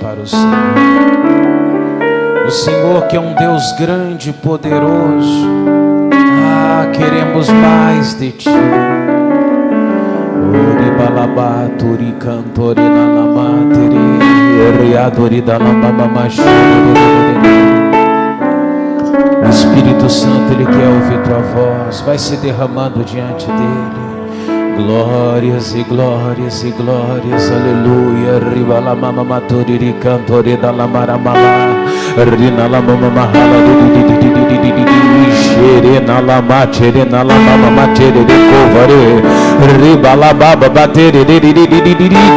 para o Senhor. O Senhor que é um Deus grande e poderoso. Ah, queremos mais de Ti. Oribalabaturi cantore na lamatere, riadori da lamamamashi. O Espírito Santo, Ele quer ouvir tua voz. Vai se derramando diante dEle. Glórias e glórias e glórias, aleluia. Riba la mama maturi cantore da la maramala, rina la mama mahala xerena la macherena la mama matere de covare, riba la baba batere de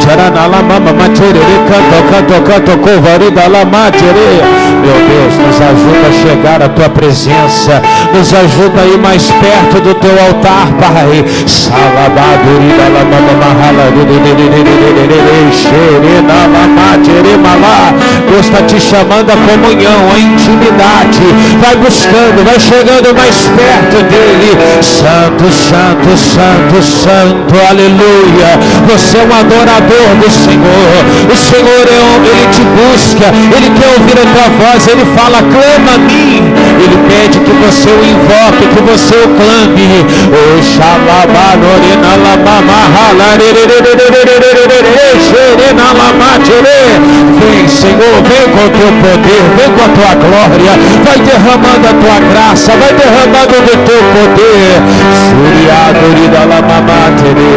charana la mama matere de canto covare da la matere. Meu Deus, nos ajuda a chegar à tua presença, nos ajuda a ir mais perto do teu altar, Pai. Salabá. Deus está te chamando à comunhão, à intimidade. Vai buscando, vai chegando mais perto dele. Santo, santo, santo, santo, aleluia. Você é um adorador do Senhor. O Senhor Ele te busca, Ele quer ouvir a tua voz. Ele fala, clama a mim. Ele pede que você o invoque, que você o clame. O Xalabadorina. Vem, Senhor, vem com o teu poder, vem com a tua glória, vai derramando a tua graça, vai derramando o teu poder. Suriadorida la mamatere,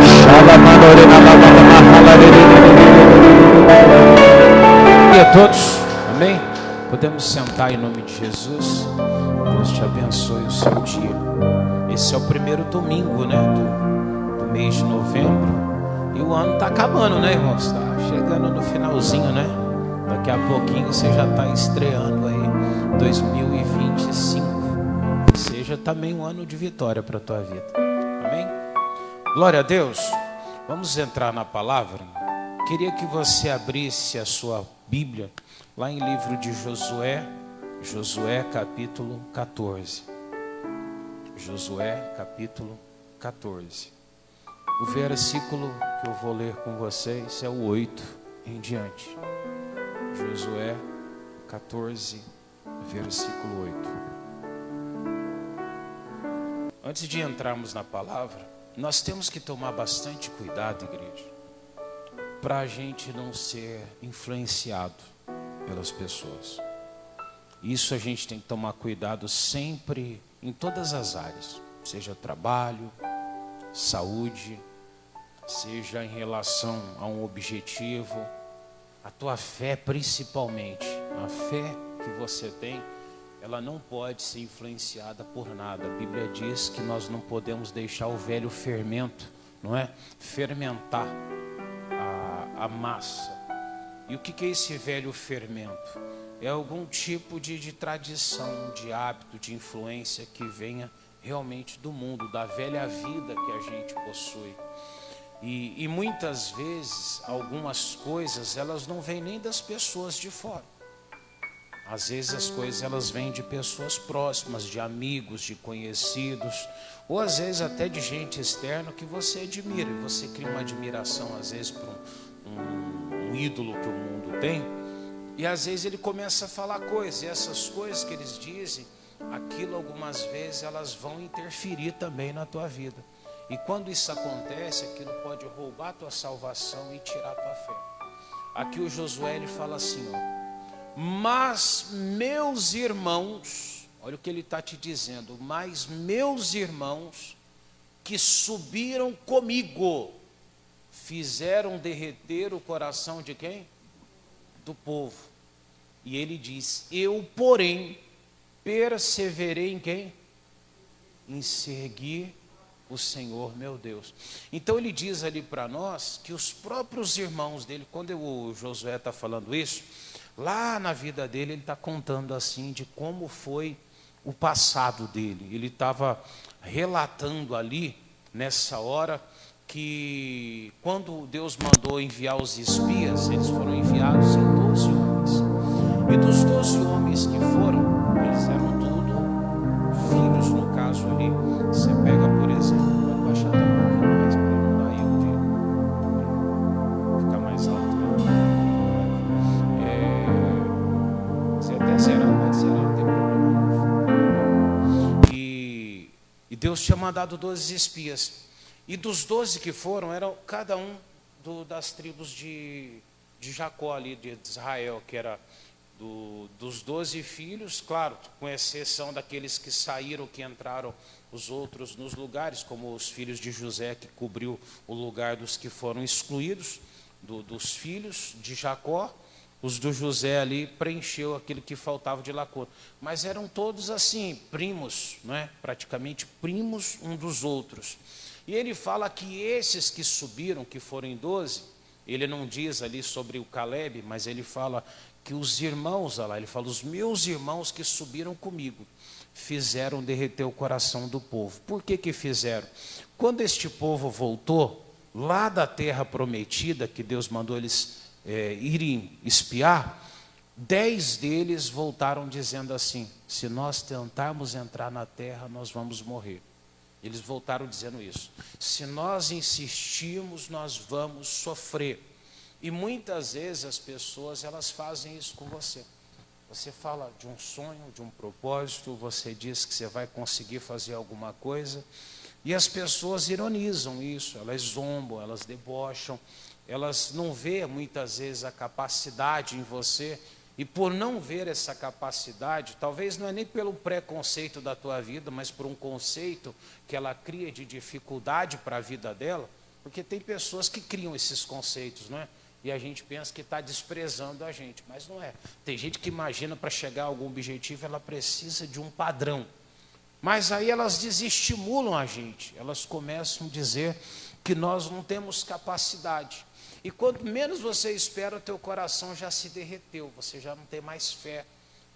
Xalamadorina la mamahalare. E a todos, amém? Podemos sentar em nome de Jesus. Deus te abençoe o seu dia. Esse é o primeiro domingo, né, do mês de novembro. E o ano está acabando, né, irmãos? Está chegando no finalzinho, né? Daqui a pouquinho você já está estreando aí 2025. Seja também um ano de vitória para a tua vida. Amém? Glória a Deus. Vamos entrar na palavra. Queria que você abrisse a sua Bíblia lá em livro de Josué. Josué capítulo 14. Josué capítulo 14. O versículo que eu vou ler com vocês é o 8 em diante. Josué 14, versículo 8. Antes de entrarmos na palavra, nós temos que tomar bastante cuidado, igreja, para a gente não ser influenciado pelas pessoas. Isso a gente tem que tomar cuidado sempre, em todas as áreas, seja trabalho, saúde, seja em relação a um objetivo, a tua fé principalmente, a fé que você tem, ela não pode ser influenciada por nada. A Bíblia diz que nós não podemos deixar o velho fermento, não é? Fermentar a massa. E o que é esse velho fermento? É algum tipo de tradição, de hábito, de influência que venha realmente do mundo, da velha vida que a gente possui. E muitas vezes, algumas coisas, elas não vêm nem das pessoas de fora. Às vezes as coisas, elas vêm de pessoas próximas, de amigos, de conhecidos, ou às vezes até de gente externa que você admira. E você cria uma admiração, às vezes, por um ídolo que o mundo tem. E às vezes ele começa a falar coisas, e essas coisas que eles dizem, aquilo algumas vezes elas vão interferir também na tua vida. E quando isso acontece, aquilo pode roubar a tua salvação e tirar a tua fé. Aqui o Josué, ele fala assim, ó, mas meus irmãos, olha o que ele está te dizendo, mas meus irmãos que subiram comigo, fizeram derreter o coração de quem? Do povo. E ele diz, eu porém perseverei em quem? Em seguir o Senhor meu Deus. Então ele diz ali para nós que os próprios irmãos dele, quando o Josué está falando isso, lá na vida dele ele está contando assim de como foi o passado dele. Ele estava relatando ali nessa hora que quando Deus mandou enviar os espias, eles foram enviados em 12 homens. E dos 12 homens que foram, eles eram tudo filhos, no caso ali. Você pega, por exemplo, pode baixar até um pouquinho mais para não dar erro de ficar mais alto. Deus tinha mandado 12 espias. E dos 12 que foram, eram cada um das tribos de Jacó ali, de Israel, que era dos 12 filhos, claro, com exceção daqueles que saíram, que entraram os outros nos lugares, como os filhos de José, que cobriu o lugar dos que foram excluídos, dos filhos de Jacó. Os do José ali preencheu aquilo que faltava de lacota. Mas eram todos assim, primos, não é? Praticamente primos um dos outros. E ele fala que esses que subiram, que foram em 12, ele não diz ali sobre o Caleb, mas ele fala que os irmãos, olha lá, ele fala, os meus irmãos que subiram comigo, fizeram derreter o coração do povo. Por que fizeram? Quando este povo voltou, lá da terra prometida, que Deus mandou eles irem espiar, 10 deles voltaram dizendo assim, se nós tentarmos entrar na terra, nós vamos morrer. Eles voltaram dizendo isso. Se nós insistirmos, nós vamos sofrer. E muitas vezes as pessoas, elas fazem isso com você. Você fala de um sonho, de um propósito, você diz que você vai conseguir fazer alguma coisa, e as pessoas ironizam isso, elas zombam, elas debocham, elas não veem muitas vezes a capacidade em você, e por não ver essa capacidade, talvez não é nem pelo preconceito da tua vida, mas por um conceito que ela cria de dificuldade para a vida dela, porque tem pessoas que criam esses conceitos, não é? E a gente pensa que está desprezando a gente, mas não é. Tem gente que imagina para chegar a algum objetivo, ela precisa de um padrão. Mas aí elas desestimulam a gente, elas começam a dizer que nós não temos capacidade. E quanto menos você espera, o teu coração já se derreteu, você já não tem mais fé,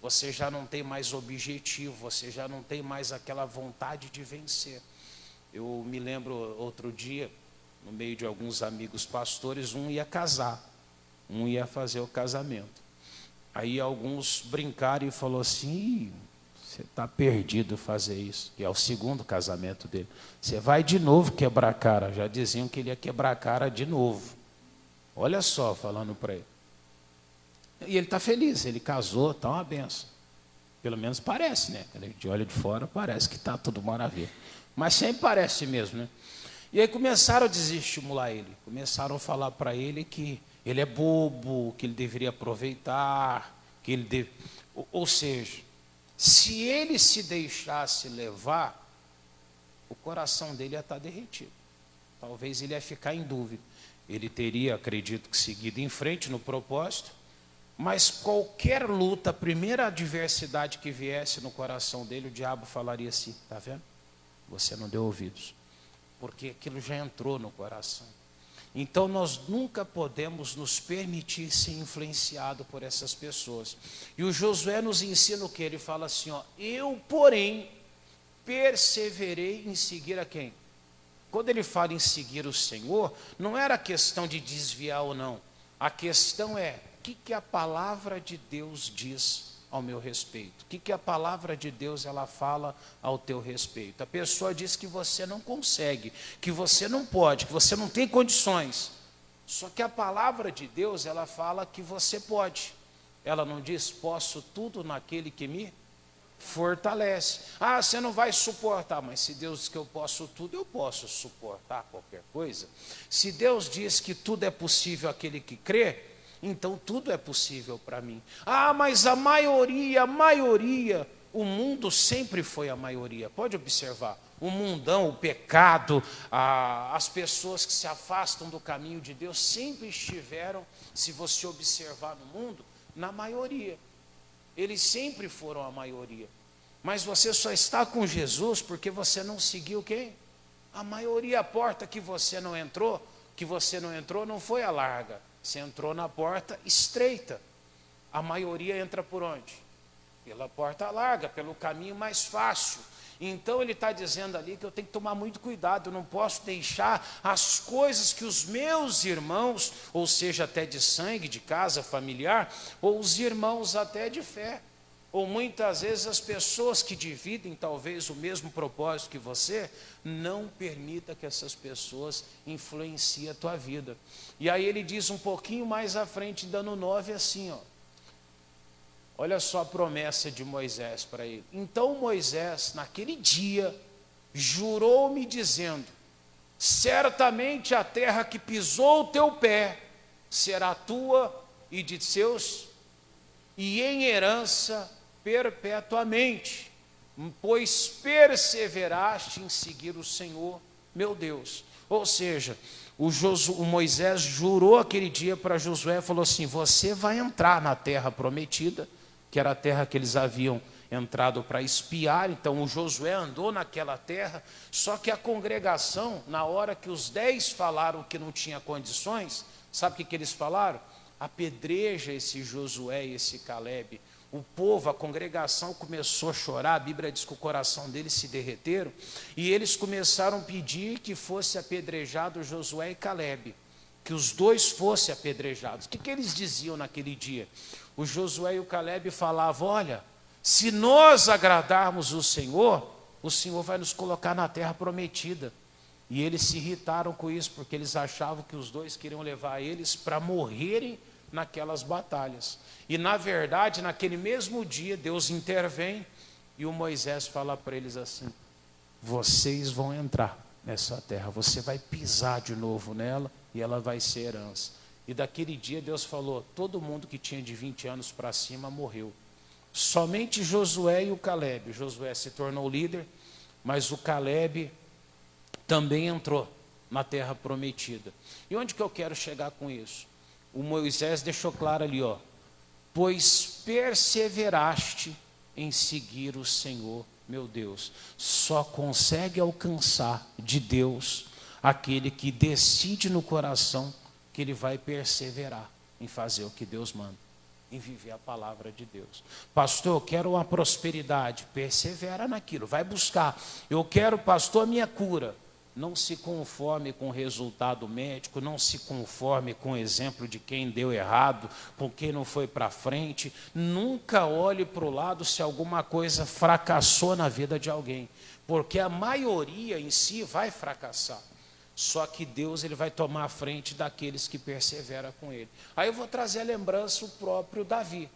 você já não tem mais objetivo, você já não tem mais aquela vontade de vencer. Eu me lembro outro dia, no meio de alguns amigos pastores, um ia casar, um ia fazer o casamento. Aí alguns brincaram e falaram assim, você está perdido fazer isso, que é o segundo casamento dele. Você vai de novo quebrar a cara, já diziam que ele ia quebrar a cara de novo. Olha só, falando para ele. E ele está feliz, ele casou, está uma benção. Pelo menos parece, né? Quando a gente olha de fora, parece que está tudo maravilha. Mas sempre parece mesmo, né? E aí começaram a desestimular ele. Começaram a falar para ele que ele é bobo, que ele deveria aproveitar, que ele Ou seja, se ele se deixasse levar, o coração dele ia estar derretido. Talvez ele ia ficar em dúvida. Ele teria, acredito que, seguido em frente no propósito, mas qualquer luta, a primeira adversidade que viesse no coração dele, o diabo falaria assim, está vendo? Você não deu ouvidos, porque aquilo já entrou no coração. Então nós nunca podemos nos permitir ser influenciados por essas pessoas. E o Josué nos ensina o que? Ele fala assim, ó, eu, porém, perseverei em seguir a quem? Quando ele fala em seguir o Senhor, não era questão de desviar ou não. A questão é, o que a palavra de Deus diz ao meu respeito? O que a palavra de Deus ela fala ao teu respeito? A pessoa diz que você não consegue, que você não pode, que você não tem condições. Só que a palavra de Deus ela fala que você pode. Ela não diz, posso tudo naquele que me fortalece. Ah, você não vai suportar, mas se Deus diz que eu posso tudo, eu posso suportar qualquer coisa. Se Deus diz que tudo é possível àquele que crê, então tudo é possível para mim. Ah, mas a maioria, o mundo sempre foi a maioria. Pode observar, o mundão, o pecado, as pessoas que se afastam do caminho de Deus sempre estiveram, se você observar no mundo, na maioria. Eles sempre foram a maioria. Mas você só está com Jesus porque você não seguiu quem? A maioria. A porta que você não entrou não foi a larga. Você entrou na porta estreita. A maioria entra por onde? Pela porta larga, pelo caminho mais fácil. Então ele está dizendo ali que eu tenho que tomar muito cuidado, eu não posso deixar as coisas que os meus irmãos, ou seja, até de sangue, de casa familiar, ou os irmãos até de fé, ou muitas vezes as pessoas que dividem talvez o mesmo propósito que você, não permita que essas pessoas influenciem a tua vida. E aí ele diz um pouquinho mais à frente, dando 9 assim, ó. Olha só a promessa de Moisés para ele. Então Moisés, naquele dia, jurou-me dizendo: certamente a terra que pisou o teu pé será tua e de seus, e em herança perpetuamente, pois perseveraste em seguir o Senhor, meu Deus. Ou seja, o Moisés jurou aquele dia para Josué, falou assim: você vai entrar na terra prometida, que era a terra que eles haviam entrado para espiar. Então o Josué andou naquela terra, só que a congregação, na hora que os 10 falaram que não tinha condições, sabe o que eles falaram? Apedreja esse Josué e esse Caleb. O povo, a congregação começou a chorar, a Bíblia diz que o coração deles se derreteram, e eles começaram a pedir que fosse apedrejado Josué e Caleb, que os dois fossem apedrejados. O que eles diziam naquele dia? O Josué e o Caleb falavam: olha, se nós agradarmos o Senhor vai nos colocar na terra prometida. E eles se irritaram com isso, porque eles achavam que os dois queriam levar eles para morrerem naquelas batalhas. E na verdade, naquele mesmo dia, Deus intervém e o Moisés fala para eles assim: vocês vão entrar nessa terra, você vai pisar de novo nela e ela vai ser herança. E daquele dia Deus falou: todo mundo que tinha de 20 anos para cima morreu. Somente Josué e o Caleb. Josué se tornou líder, mas o Caleb também entrou na terra prometida. E onde que eu quero chegar com isso? O Moisés deixou claro ali, ó: pois perseveraste em seguir o Senhor, meu Deus. Só consegue alcançar de Deus aquele que decide no coração que ele vai perseverar em fazer o que Deus manda, em viver a palavra de Deus. Pastor, eu quero uma prosperidade. Persevera naquilo, vai buscar. Eu quero, pastor, a minha cura. Não se conforme com o resultado médico, não se conforme com o exemplo de quem deu errado, com quem não foi para frente. Nunca olhe para o lado se alguma coisa fracassou na vida de alguém, porque a maioria em si vai fracassar. Só que Deus, ele vai tomar a frente daqueles que perseveram com ele. Aí eu vou trazer a lembrança o próprio Davi.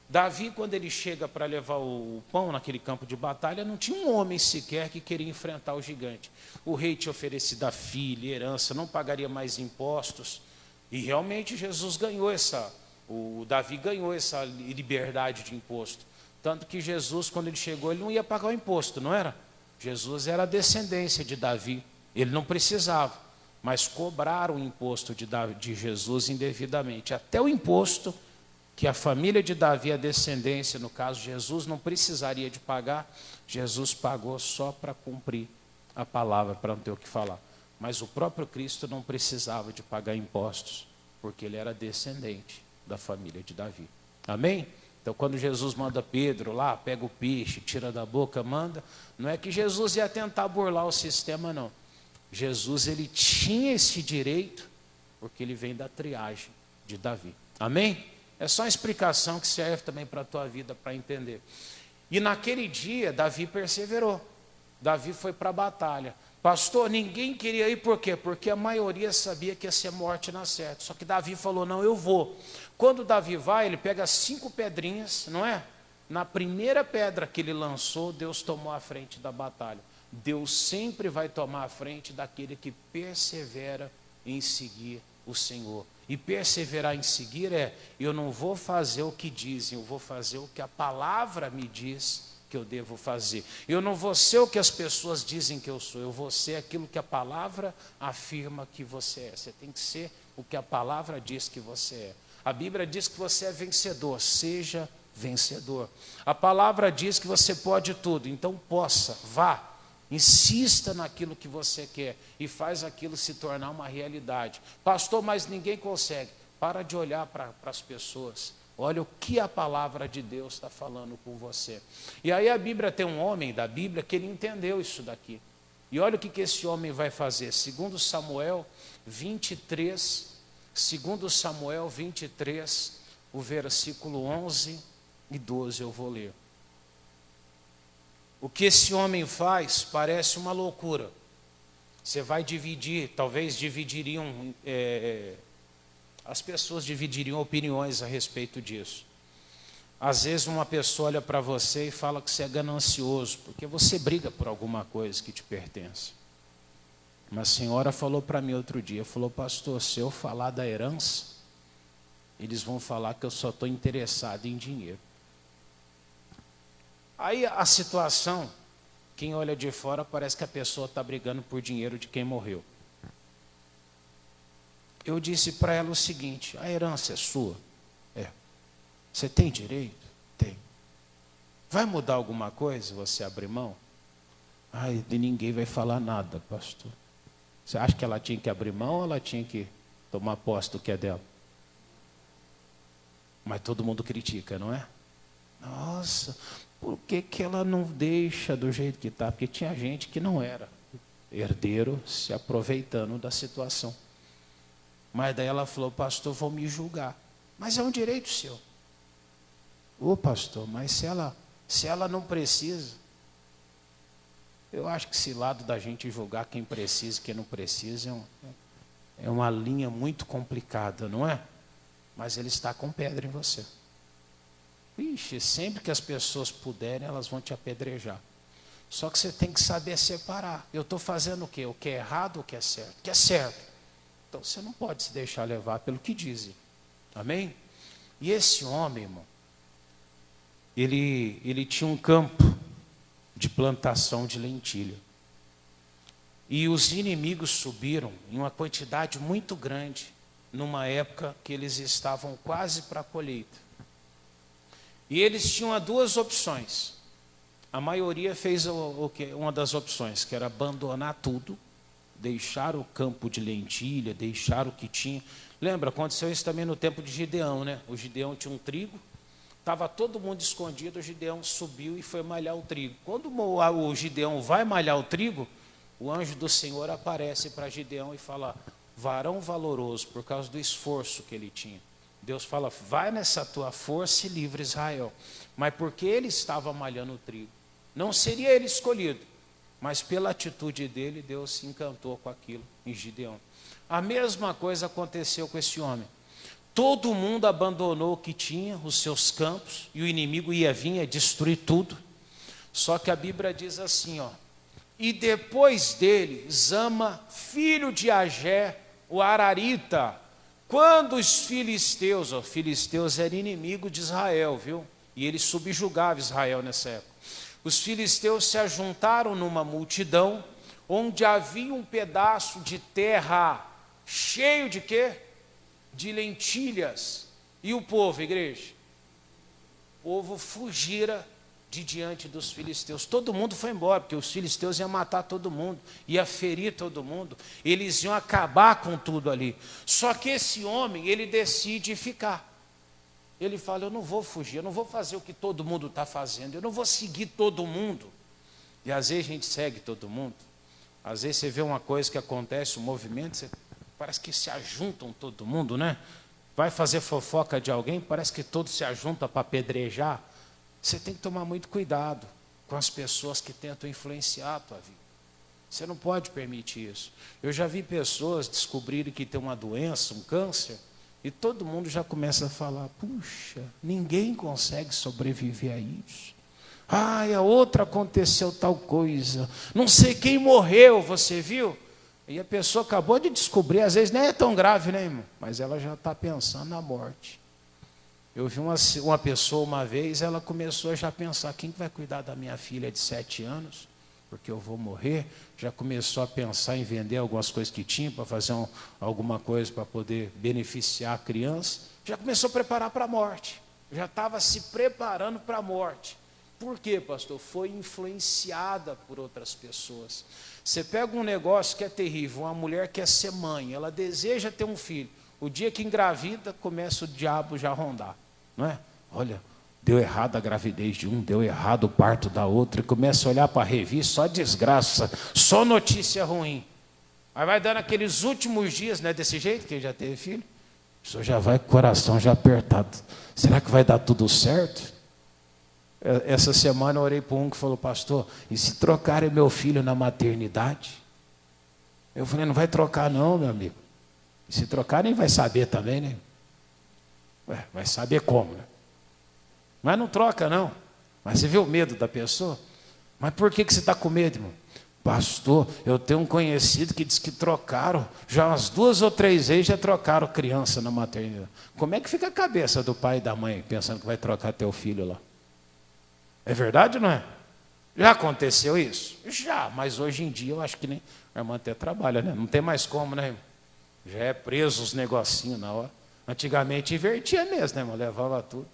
Davi, quando ele chega para levar o pão naquele campo de batalha, não tinha um homem sequer que queria enfrentar o gigante. O rei tinha oferecido a filha, herança, não pagaria mais impostos. E realmente Jesus ganhou o Davi ganhou essa liberdade de imposto. Tanto que Jesus, quando ele chegou, ele não ia pagar o imposto, não era? Jesus era a descendência de Davi. Ele não precisava, mas cobraram o imposto de Jesus indevidamente. Até o imposto que a família de Davi, a descendência, no caso Jesus, não precisaria de pagar, Jesus pagou só para cumprir a palavra, para não ter o que falar. Mas o próprio Cristo não precisava de pagar impostos, porque ele era descendente da família de Davi. Amém? Então, quando Jesus manda Pedro lá, pega o peixe, tira da boca, manda, não é que Jesus ia tentar burlar o sistema, não. Jesus, ele tinha esse direito, porque ele vem da triagem de Davi. Amém? É só uma explicação que serve também para a tua vida, para entender. E naquele dia, Davi perseverou. Davi foi para a batalha. Pastor, ninguém queria ir, por quê? Porque a maioria sabia que ia ser morte na certa. Só que Davi falou: não, eu vou. Quando Davi vai, ele pega 5 pedrinhas, não é? Na primeira pedra que ele lançou, Deus tomou a frente da batalha. Deus sempre vai tomar a frente daquele que persevera em seguir o Senhor. E perseverar em seguir eu não vou fazer o que dizem, eu vou fazer o que a palavra me diz que eu devo fazer. Eu não vou ser o que as pessoas dizem que eu sou, eu vou ser aquilo que a palavra afirma que você é. Você tem que ser o que a palavra diz que você é. A Bíblia diz que você é vencedor, seja vencedor. A palavra diz que você pode tudo, então possa, vá. Insista naquilo que você quer e faz aquilo se tornar uma realidade. Pastor, mas ninguém consegue. Para de olhar para as pessoas. Olha o que a palavra de Deus está falando com você. E aí a Bíblia tem um homem da Bíblia que ele entendeu isso daqui. E olha o que esse homem vai fazer. Segundo Samuel 23, o versículo 11 e 12 eu vou ler. O que esse homem faz parece uma loucura. Você vai dividir, talvez dividiriam, as pessoas dividiriam opiniões a respeito disso. Às vezes uma pessoa olha para você e fala que você é ganancioso, porque você briga por alguma coisa que te pertence. Uma senhora falou para mim outro dia, falou, pastor, se eu falar da herança, eles vão falar que eu só estou interessado em dinheiro. Aí a situação, quem olha de fora, parece que a pessoa está brigando por dinheiro de quem morreu. Eu disse para ela o seguinte, a herança é sua? É. Você tem direito? Tem. Vai mudar alguma coisa você abrir mão? Ai, de ninguém vai falar nada, pastor. Você acha que ela tinha que abrir mão ou ela tinha que tomar posse do que é dela? Mas todo mundo critica, não é? Nossa, por que ela não deixa do jeito que está? Porque tinha gente que não era herdeiro se aproveitando da situação. Mas daí ela falou, pastor, vou me julgar. Mas é um direito seu. Ô pastor, mas se ela não precisa, eu acho que esse lado da gente julgar quem precisa e quem não precisa é uma linha muito complicada, não é? Mas ele está com pedra em você. Ixi, sempre que as pessoas puderem, elas vão te apedrejar. Só que você tem que saber separar. Eu estou fazendo o quê? O que é errado ou o que é certo? O que é certo. Então você não pode se deixar levar pelo que dizem. Amém? E esse homem, irmão, ele tinha um campo de plantação de lentilha. E os inimigos subiram em uma quantidade muito grande, numa época que eles estavam quase para a colheita. E eles tinham duas opções. A maioria fez uma das opções, que era abandonar tudo, deixar o campo de lentilha, deixar o que tinha. Lembra, aconteceu isso também no tempo de Gideão, né? O Gideão tinha um trigo, estava todo mundo escondido, o Gideão subiu e foi malhar o trigo. Quando o Gideão vai malhar o trigo, o anjo do Senhor aparece para Gideão e fala, varão valoroso, por causa do esforço que ele tinha. Deus fala, vai nessa tua força e livra Israel. Mas porque ele estava malhando o trigo. Não seria ele escolhido, mas pela atitude dele, Deus se encantou com aquilo em Gideão. A mesma coisa aconteceu com esse homem. Todo mundo abandonou o que tinha, os seus campos, e o inimigo ia vir a destruir tudo. Só que a Bíblia diz assim, ó, e depois dele, Zama, filho de Agé, o Ararita, quando os filisteus eram inimigo de Israel, viu? E eles subjugavam Israel nessa época. Os filisteus se ajuntaram numa multidão, onde havia um pedaço de terra cheio de quê? De lentilhas. E o povo, igreja? O povo fugira de diante dos filisteus. Todo mundo foi embora, porque os filisteus iam matar todo mundo, ia ferir todo mundo, eles iam acabar com tudo ali. Só que esse homem, ele decide ficar. Ele fala, eu não vou fugir, eu não vou fazer o que todo mundo está fazendo, eu não vou seguir todo mundo. E às vezes a gente segue todo mundo. Às vezes você vê uma coisa que acontece, um movimento, parece que se ajuntam todo mundo, né? Vai fazer fofoca de alguém, parece que todos se ajuntam para apedrejar. Você tem que tomar muito cuidado com as pessoas que tentam influenciar a tua vida. Você não pode permitir isso. Eu já vi pessoas descobrirem que tem uma doença, um câncer, e todo mundo já começa a falar, puxa, ninguém consegue sobreviver a isso. Ai, a outra aconteceu tal coisa, não sei quem morreu, você viu? E a pessoa acabou de descobrir, às vezes nem é tão grave, né, irmão? Mas ela já está pensando na morte. Eu vi uma pessoa uma vez, ela começou a já pensar, quem vai cuidar da minha filha de 7 anos? Porque eu vou morrer. Já começou a pensar em vender algumas coisas que tinha, para fazer alguma coisa para poder beneficiar a criança. Já começou a preparar para a morte. Já estava se preparando para a morte. Por quê, pastor? Foi influenciada por outras pessoas. Você pega um negócio que é terrível, uma mulher quer ser mãe, ela deseja ter um filho. O dia que engravida, começa o diabo já a rondar, não é? Olha, deu errado a gravidez de um, deu errado o parto da outra, e começa a olhar para a revista, só desgraça, só notícia ruim. Aí vai dando aqueles últimos dias, não é desse jeito, que já teve filho? A pessoa já vai com o coração já apertado. Será que vai dar tudo certo? Essa semana eu orei para um que falou, pastor, e se trocarem meu filho na maternidade? Eu falei, não vai trocar não, meu amigo. E se trocar, nem vai saber também, né? Vai saber como, né? Mas não troca, não. Mas você vê o medo da pessoa? Mas por que você está com medo, irmão? Pastor, eu tenho um conhecido que diz que trocaram, já umas 2 ou 3 vezes já trocaram criança na maternidade. Como é que fica a cabeça do pai e da mãe pensando que vai trocar teu filho lá? É verdade ou não é? Já aconteceu isso? Já, mas hoje em dia eu acho que nem... A irmã até trabalha, né? Não tem mais como, né, irmão? Já é preso os negocinhos na hora. Antigamente invertia mesmo, né, irmão? Levava tudo.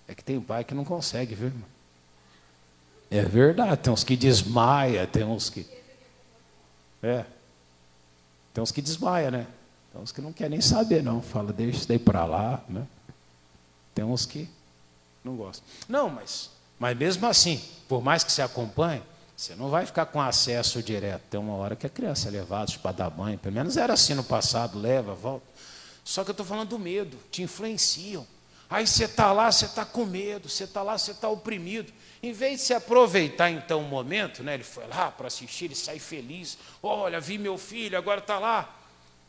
É que tem pai que não consegue, viu, irmão? É verdade, tem uns que desmaia, tem uns que... Tem uns que desmaia, né? Tem uns que não querem nem saber, não. Fala, deixa isso daí para lá, né? Tem uns que não gostam. Não, mas mesmo assim, por mais que você acompanhe, você não vai ficar com acesso direto. Tem uma hora que a criança é levada para dar banho. Pelo menos era assim no passado, leva, volta. Só que eu estou falando do medo, te influenciam. Aí você está lá, você está com medo, você está lá, você está oprimido. Em vez de se aproveitar então o momento, né, ele foi lá para assistir, ele sai feliz. Olha, vi meu filho, agora está lá.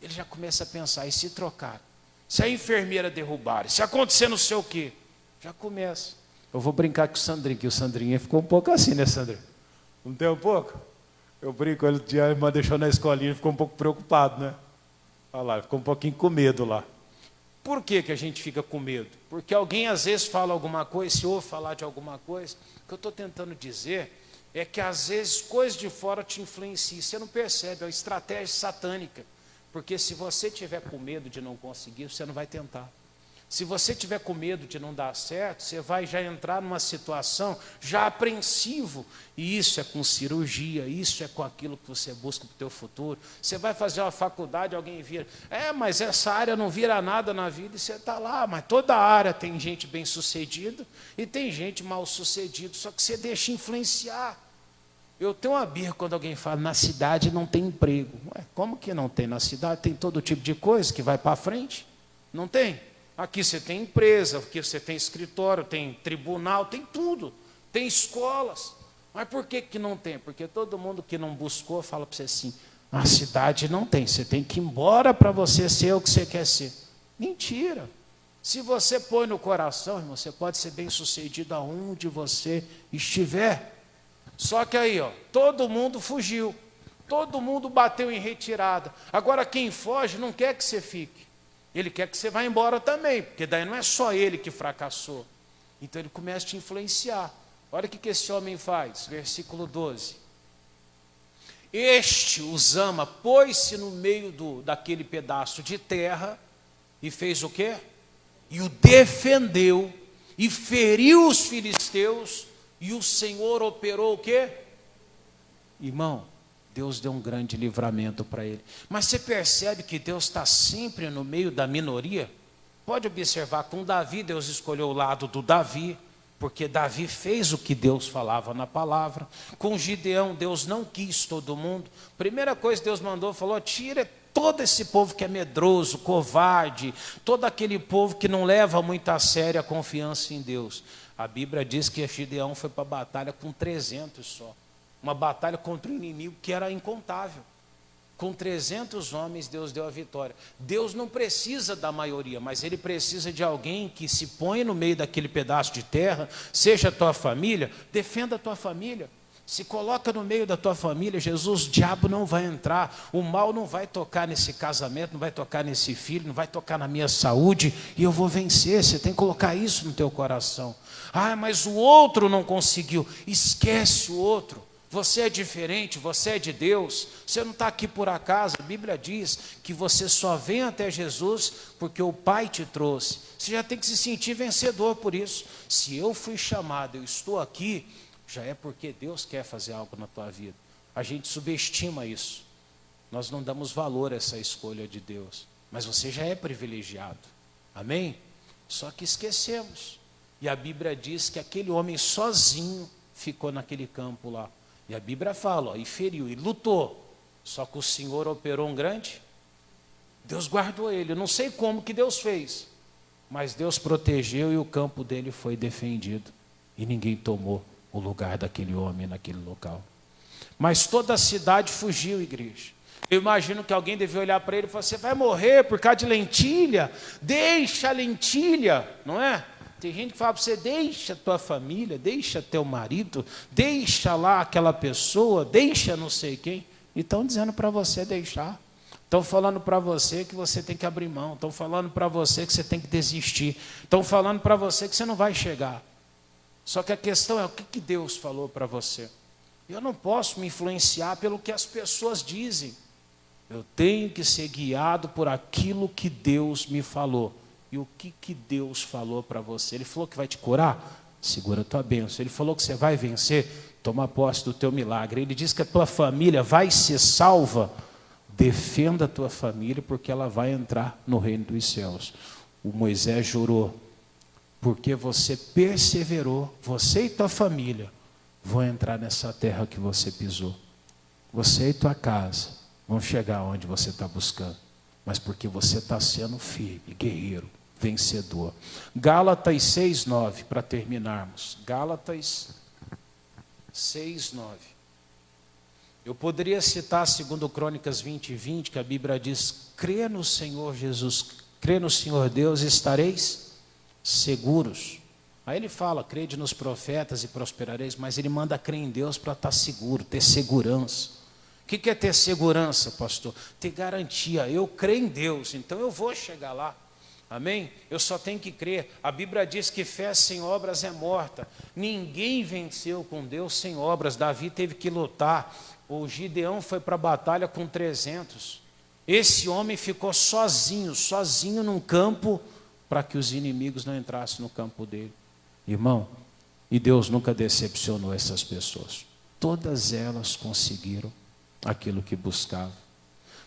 Ele já começa a pensar, e se trocar? Se a enfermeira derrubar? Se acontecer não sei o quê? Já começa. Eu vou brincar com o Sandrinho, que o Sandrinho ficou um pouco assim, né, Sandrinho? Não tem um pouco? Eu brinco, ele a irmã deixou na escolinha, ele ficou um pouco preocupado, né? Olha lá, ficou um pouquinho com medo lá. Por que a gente fica com medo? Porque alguém às vezes fala alguma coisa, se ouve falar de alguma coisa. O que eu estou tentando dizer é que às vezes coisas de fora te influenciam. Você não percebe, é uma estratégia satânica. Porque se você tiver com medo de não conseguir, você não vai tentar. Se você tiver com medo de não dar certo, você vai já entrar numa situação já apreensivo. E isso é com cirurgia, isso é com aquilo que você busca para o teu futuro. Você vai fazer uma faculdade, alguém vira, mas essa área não vira nada na vida, e você está lá. Mas toda área tem gente bem-sucedida e tem gente mal-sucedida, só que você deixa influenciar. Eu tenho uma birra quando alguém fala, na cidade não tem emprego. Ué, como que não tem? Na cidade tem todo tipo de coisa que vai para frente. Não tem? Aqui você tem empresa, aqui você tem escritório, tem tribunal, tem tudo. Tem escolas. Mas por que não tem? Porque todo mundo que não buscou fala para você assim, a cidade não tem, você tem que ir embora para você ser o que você quer ser. Mentira. Se você põe no coração, irmão, você pode ser bem-sucedido aonde você estiver. Só que aí, todo mundo fugiu. Todo mundo bateu em retirada. Agora quem foge não quer que você fique. Ele quer que você vá embora também, porque daí não é só ele que fracassou. Então ele começa a te influenciar. Olha o que esse homem faz, versículo 12. Este os ama, pôs-se no meio daquele pedaço de terra e fez o quê? E o defendeu e feriu os filisteus e o Senhor operou o quê? Irmão, Deus deu um grande livramento para ele. Mas você percebe que Deus está sempre no meio da minoria? Pode observar, com Davi, Deus escolheu o lado do Davi, porque Davi fez o que Deus falava na palavra. Com Gideão, Deus não quis todo mundo. Primeira coisa que Deus mandou, falou, tira todo esse povo que é medroso, covarde, todo aquele povo que não leva muito a sério a confiança em Deus. A Bíblia diz que Gideão foi para a batalha com 300 só. Uma batalha contra um inimigo que era incontável. Com 300 homens, Deus deu a vitória. Deus não precisa da maioria, mas Ele precisa de alguém que se põe no meio daquele pedaço de terra, seja a tua família, defenda a tua família. Se coloca no meio da tua família, Jesus, o diabo não vai entrar, o mal não vai tocar nesse casamento, não vai tocar nesse filho, não vai tocar na minha saúde, e eu vou vencer. Você tem que colocar isso no teu coração. Mas o outro não conseguiu. Esquece o outro. Você é diferente, você é de Deus, você não está aqui por acaso. A Bíblia diz que você só vem até Jesus porque o Pai te trouxe. Você já tem que se sentir vencedor por isso. Se eu fui chamado, eu estou aqui, já é porque Deus quer fazer algo na tua vida. A gente subestima isso. Nós não damos valor a essa escolha de Deus. Mas você já é privilegiado. Amém? Só que esquecemos. E a Bíblia diz que aquele homem sozinho ficou naquele campo lá. E a Bíblia fala, e feriu, e lutou. Só que o Senhor operou um grande. Deus guardou ele. Eu não sei como que Deus fez. Mas Deus protegeu e o campo dele foi defendido. E ninguém tomou o lugar daquele homem naquele local. Mas toda a cidade fugiu, igreja. Eu imagino que alguém devia olhar para ele e falar: você vai morrer por causa de lentilha? Deixa a lentilha, não é? Tem gente que fala para você: deixa a tua família, deixa teu marido, deixa lá aquela pessoa, deixa não sei quem. E estão dizendo para você deixar. Estão falando para você que você tem que abrir mão. Estão falando para você que você tem que desistir. Estão falando para você que você não vai chegar. Só que a questão é: o que Deus falou para você? Eu não posso me influenciar pelo que as pessoas dizem. Eu tenho que ser guiado por aquilo que Deus me falou. E o que Deus falou para você? Ele falou que vai te curar? Segura a tua bênção. Ele falou que você vai vencer? Toma posse do teu milagre. Ele diz que a tua família vai ser salva? Defenda a tua família, porque ela vai entrar no reino dos céus. O Moisés jurou: porque você perseverou, você e tua família vão entrar nessa terra que você pisou. Você e tua casa vão chegar onde você está buscando, mas porque você está sendo firme, guerreiro, vencedor. Gálatas 6:9, para terminarmos. Gálatas 6:9. Eu poderia citar 2 Crônicas 20:20, que a Bíblia diz: crê no Senhor Jesus, crê no Senhor Deus e estareis seguros. Aí ele fala: crede nos profetas e prosperareis, mas ele manda crer em Deus para estar seguro, ter segurança. O que é ter segurança, pastor? Ter garantia. Eu creio em Deus, então eu vou chegar lá. Amém? Eu só tenho que crer. A Bíblia diz que fé sem obras é morta. Ninguém venceu com Deus sem obras. Davi teve que lutar. O Gideão foi para a batalha com 300. Esse homem ficou sozinho num campo, para que os inimigos não entrassem no campo dele. Irmão, e Deus nunca decepcionou essas pessoas. Todas elas conseguiram aquilo que buscavam.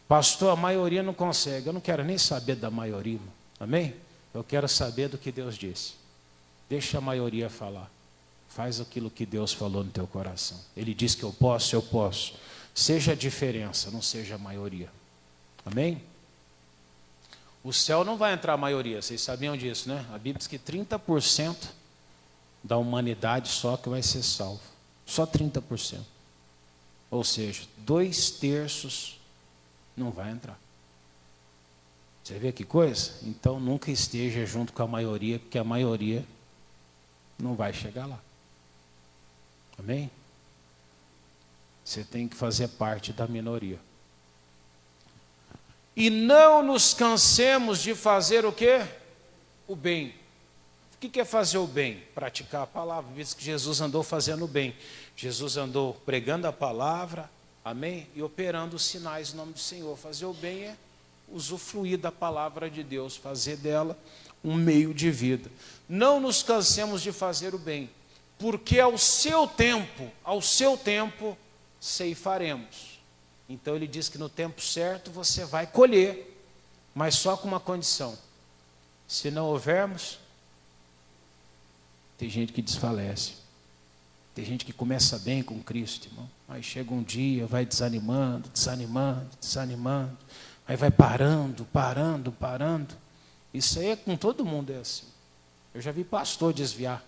Pastor, a maioria não consegue. Eu não quero nem saber da maioria, irmão. Amém? Eu quero saber do que Deus disse. Deixa a maioria falar. Faz aquilo que Deus falou no teu coração. Ele diz que eu posso, eu posso. Seja a diferença, não seja a maioria. Amém? O céu não vai entrar a maioria, vocês sabiam disso, né? A Bíblia diz que 30% da humanidade só que vai ser salvo. Só 30%. Ou seja, 2/3 não vai entrar. Você vê que coisa? Então nunca esteja junto com a maioria, porque a maioria não vai chegar lá. Amém? Você tem que fazer parte da minoria. E não nos cansemos de fazer o quê? O bem. O que é fazer o bem? Praticar a palavra. Diz que Jesus andou fazendo o bem. Jesus andou pregando a palavra, amém? E operando os sinais em nome do Senhor. Fazer o bem é usufruir da palavra de Deus, fazer dela um meio de vida. Não nos cansemos de fazer o bem, porque ao seu tempo ceifaremos. Então ele diz que no tempo certo você vai colher, mas só com uma condição: se não houvermos, tem gente que desfalece. Tem gente que começa bem com Cristo, irmão. Aí chega um dia, vai desanimando. Aí vai parando. Isso aí é com todo mundo, é assim. Eu já vi pastor desviar.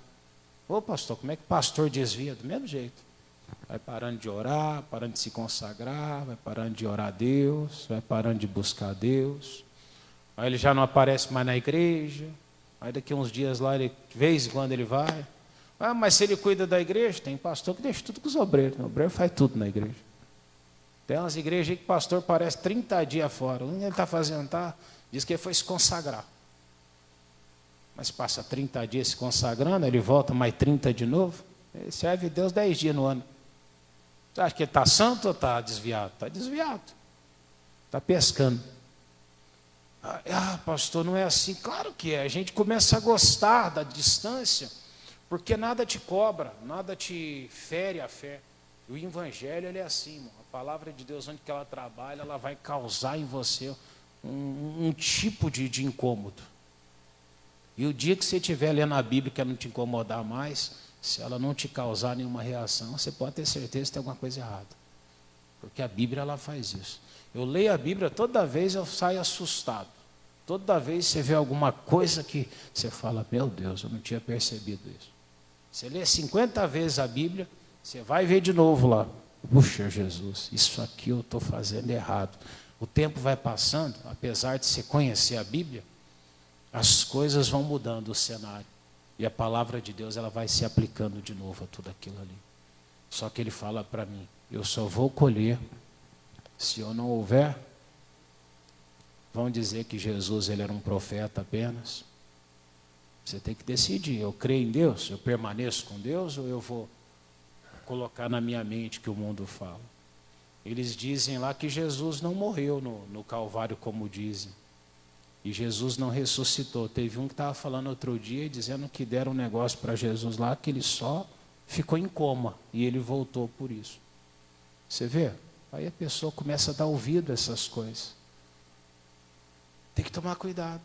Ô pastor, como é que pastor desvia? Do mesmo jeito. Vai parando de orar, parando de se consagrar, vai parando de orar a Deus, vai parando de buscar a Deus. Aí ele já não aparece mais na igreja. Aí daqui uns dias lá, de vez em quando ele vai. Ah, mas se ele cuida da igreja, tem pastor que deixa tudo com os obreiros. O obreiro faz tudo na igreja. Tem umas igrejas aí que o pastor parece 30 dias fora. O que ele está fazendo? Diz que ele foi se consagrar. Mas passa 30 dias se consagrando, ele volta mais 30 de novo. Ele serve a Deus 10 dias no ano. Você acha que ele está santo ou está desviado? Está desviado. Está pescando. Ah, pastor, não é assim. Claro que é. A gente começa a gostar da distância, porque nada te cobra, nada te fere a fé. E o evangelho, ele é assim, irmão. A palavra de Deus, onde que ela trabalha, ela vai causar em você um tipo de incômodo. E o dia que você estiver lendo a Bíblia, que ela não te incomodar mais, se ela não te causar nenhuma reação, você pode ter certeza que tem alguma coisa errada. Porque a Bíblia, ela faz isso. Eu leio a Bíblia, toda vez eu saio assustado. Toda vez você vê alguma coisa que você fala: meu Deus, eu não tinha percebido isso. Você lê 50 vezes a Bíblia, você vai ver de novo lá. Puxa, Jesus, isso aqui eu estou fazendo errado. O tempo vai passando, apesar de você conhecer a Bíblia, as coisas vão mudando o cenário. E a palavra de Deus ela vai se aplicando de novo a tudo aquilo ali. Só que ele fala para mim, eu só vou colher se eu não houver. Vão dizer que Jesus ele era um profeta apenas. Você tem que decidir, eu creio em Deus, eu permaneço com Deus ou eu vou colocar na minha mente que o mundo fala. Eles dizem lá que Jesus não morreu no Calvário como dizem. E Jesus não ressuscitou. Teve um que estava falando outro dia, dizendo que deram um negócio para Jesus lá, que ele só ficou em coma. E ele voltou por isso. Você vê? Aí a pessoa começa a dar ouvido a essas coisas. Tem que tomar cuidado.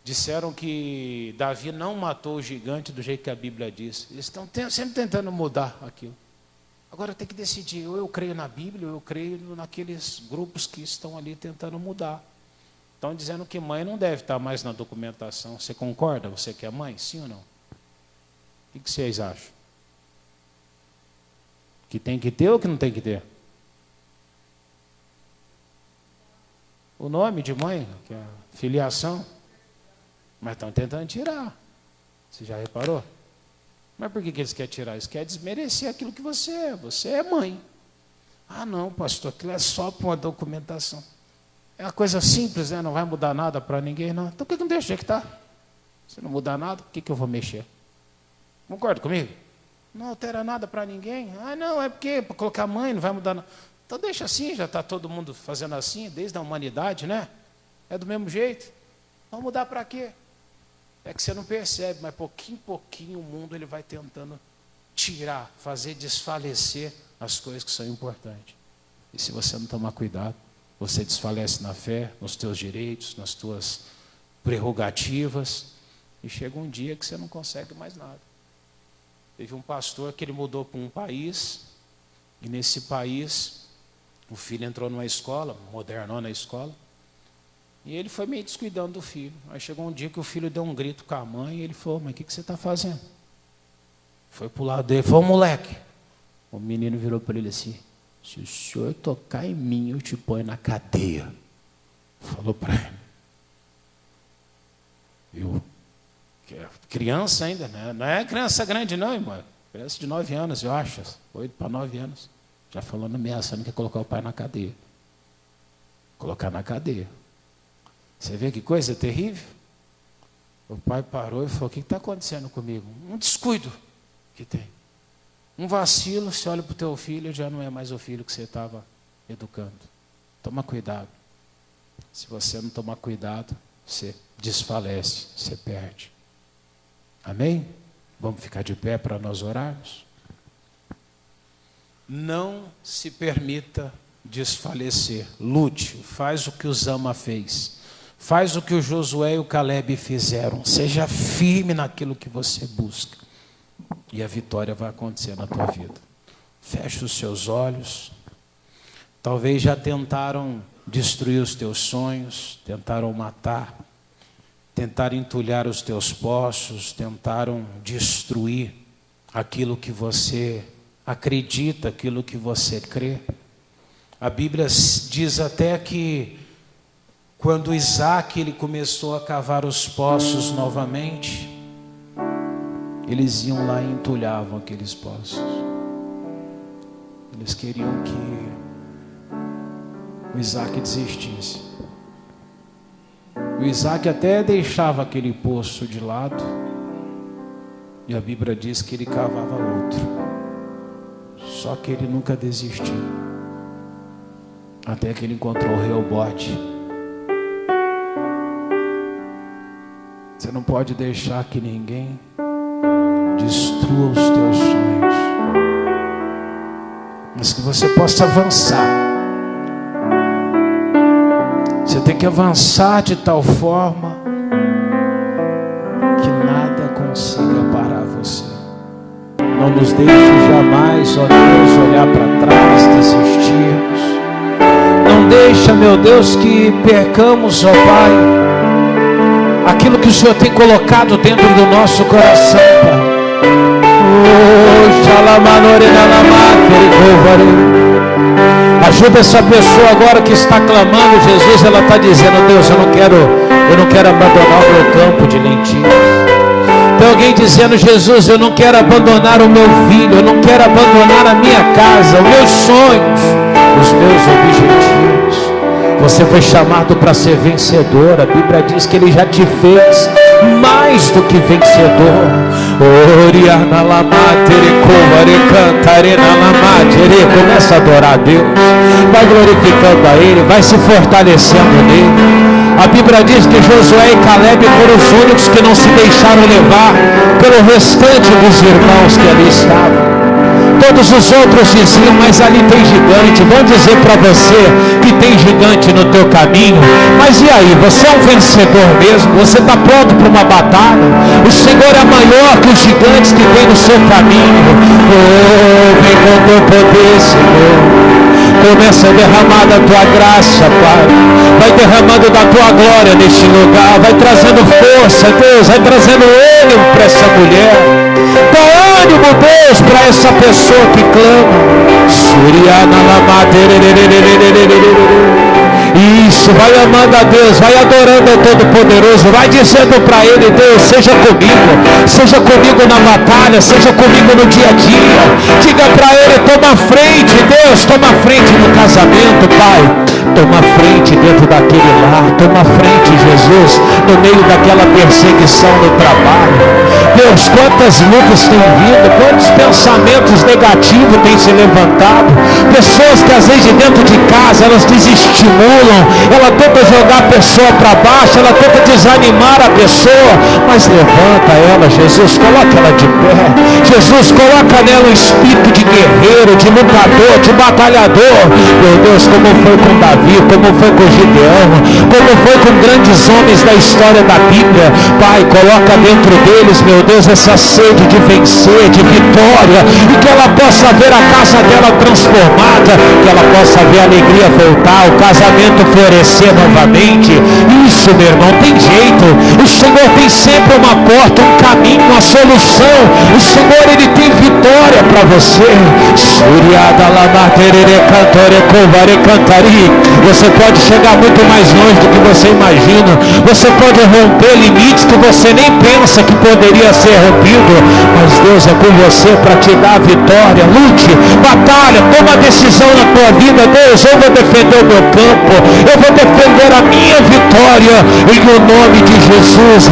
Disseram que Davi não matou o gigante do jeito que a Bíblia diz. Eles estão sempre tentando mudar aquilo. Agora tem que decidir, ou eu creio na Bíblia, ou eu creio naqueles grupos que estão ali tentando mudar. Estão dizendo que mãe não deve estar mais na documentação. Você concorda? Você que é mãe? Sim ou não? O que vocês acham? Que tem que ter ou que não tem que ter? O nome de mãe, que é filiação. Mas estão tentando tirar. Você já reparou? Mas por que eles querem tirar? Eles querem desmerecer aquilo que você é. Você é mãe. Ah, não, pastor, aquilo é só para uma documentação. É uma coisa simples, né? Não vai mudar nada para ninguém, não. Então por que não deixa que está? Se não mudar nada, por que eu vou mexer? Concorda comigo? Não altera nada para ninguém. Ah, não, é porque para colocar mãe não vai mudar nada. Então deixa assim, já está todo mundo fazendo assim, desde a humanidade, né? É do mesmo jeito. Vamos mudar para quê? É que você não percebe, mas pouquinho em pouquinho o mundo ele vai tentando tirar, fazer desfalecer as coisas que são importantes. E se você não tomar cuidado, você desfalece na fé, nos teus direitos, nas tuas prerrogativas, e chega um dia que você não consegue mais nada. Teve um pastor que ele mudou para um país, e nesse país, o filho entrou numa escola, modernou na escola, e ele foi meio descuidando do filho. Aí chegou um dia que o filho deu um grito com a mãe, e ele falou, mas o que você está fazendo? Foi para o lado dele, falou, moleque. O menino virou para ele assim, se o senhor tocar em mim, eu te ponho na cadeia. Falou para ele. Eu, criança ainda, né? Não é criança grande não, irmão. Criança de 9 anos, eu acho. 8 para 9 anos. Já falando ameaçando que ia colocar o pai na cadeia. Colocar na cadeia. Você vê que coisa terrível? O pai parou e falou, o que está acontecendo comigo? Um descuido que tem. Um vacilo, você olha para o teu filho, já não é mais o filho que você estava educando. Toma cuidado. Se você não tomar cuidado, você desfalece, você perde. Amém? Vamos ficar de pé para nós orarmos? Não se permita desfalecer. Lute, faz o que o Zama fez. Faz o que o Josué e o Caleb fizeram. Seja firme naquilo que você busca. E a vitória vai acontecer na tua vida. Feche os seus olhos. Talvez já tentaram destruir os teus sonhos, tentaram matar, tentaram entulhar os teus poços, tentaram destruir aquilo que você acredita, aquilo que você crê. A Bíblia diz até que quando Isaac ele começou a cavar os poços novamente, eles iam lá e entulhavam aqueles poços. Eles queriam que o Isaac desistisse. O Isaac até deixava aquele poço de lado, e a Bíblia diz que ele cavava outro. Só que ele nunca desistiu. Até que ele encontrou o Reobote. Você não pode deixar que ninguém destrua os teus sonhos, mas que você possa avançar. Você tem que avançar de tal forma que nada consiga parar você. Não nos deixe jamais, ó Deus, olhar para trás, desistirmos. Não deixa, meu Deus, que percamos, ó Pai, aquilo que o Senhor tem colocado dentro do nosso coração, Pai. Ajuda essa pessoa agora que está clamando Jesus. Ela está dizendo: Deus, eu não quero abandonar o meu campo de lentilhas. Tem alguém dizendo: Jesus, eu não quero abandonar o meu filho, eu não quero abandonar a minha casa, os meus sonhos, os meus objetivos. Você foi chamado para ser vencedor. A Bíblia diz que Ele já te fez mais do que vencedor. Começa a adorar a Deus. Vai glorificando a Ele, vai se fortalecendo nele. A Bíblia diz que Josué e Caleb foram os únicos que não se deixaram levar pelo restante dos irmãos que ali estavam. Todos os outros diziam: mas ali tem gigante. Vão dizer para você que tem gigante no teu caminho. Mas e aí? Você é um vencedor mesmo? Você está pronto para uma batalha? O Senhor é maior que os gigantes que tem no seu caminho. Oh, vem com teu poder, Senhor. Começa a derramar da tua graça, Pai. Vai derramando da tua glória neste lugar. Vai trazendo força, Deus. Vai trazendo ânimo para essa mulher. Dá ânimo, Deus, para essa pessoa que clama. Isso, vai amando a Deus, vai adorando ao Todo-Poderoso, vai dizendo para Ele: Deus, seja comigo na batalha, seja comigo no dia a dia. Diga para Ele: toma frente, Deus, toma frente no casamento, Pai. Toma frente dentro daquele lar, toma frente, Jesus, no meio daquela perseguição no trabalho. Deus, quantas lutas têm vindo, quantos pensamentos negativos têm se levantado. Pessoas que às vezes de dentro de casa elas desestimulam, ela tenta jogar a pessoa para baixo, ela tenta desanimar a pessoa, mas levanta ela, Jesus, coloca ela de pé. Jesus, coloca nela um espírito de guerreiro, de lutador, de batalhador. Meu Deus, como foi com Davi, como foi com Gideão, como foi com grandes homens da história da Bíblia. Pai, coloca dentro deles, meu Deus, essa sede de vencer, de vitória, e que ela possa ver a casa dela transformada, que ela possa ver a alegria voltar, o casamento florescer novamente. Isso, meu irmão, tem jeito. O Senhor tem sempre uma porta, um caminho, uma solução. O Senhor, Ele tem vitória para você. Você pode chegar muito mais longe do que você imagina. Você pode romper limites que você nem pensa que poderia ser rompido. Mas Deus é com você para te dar a vitória. Lute, batalha, toma decisão na tua vida. Deus, eu vou defender o meu campo, eu vou defender a minha vitória em o nome de Jesus.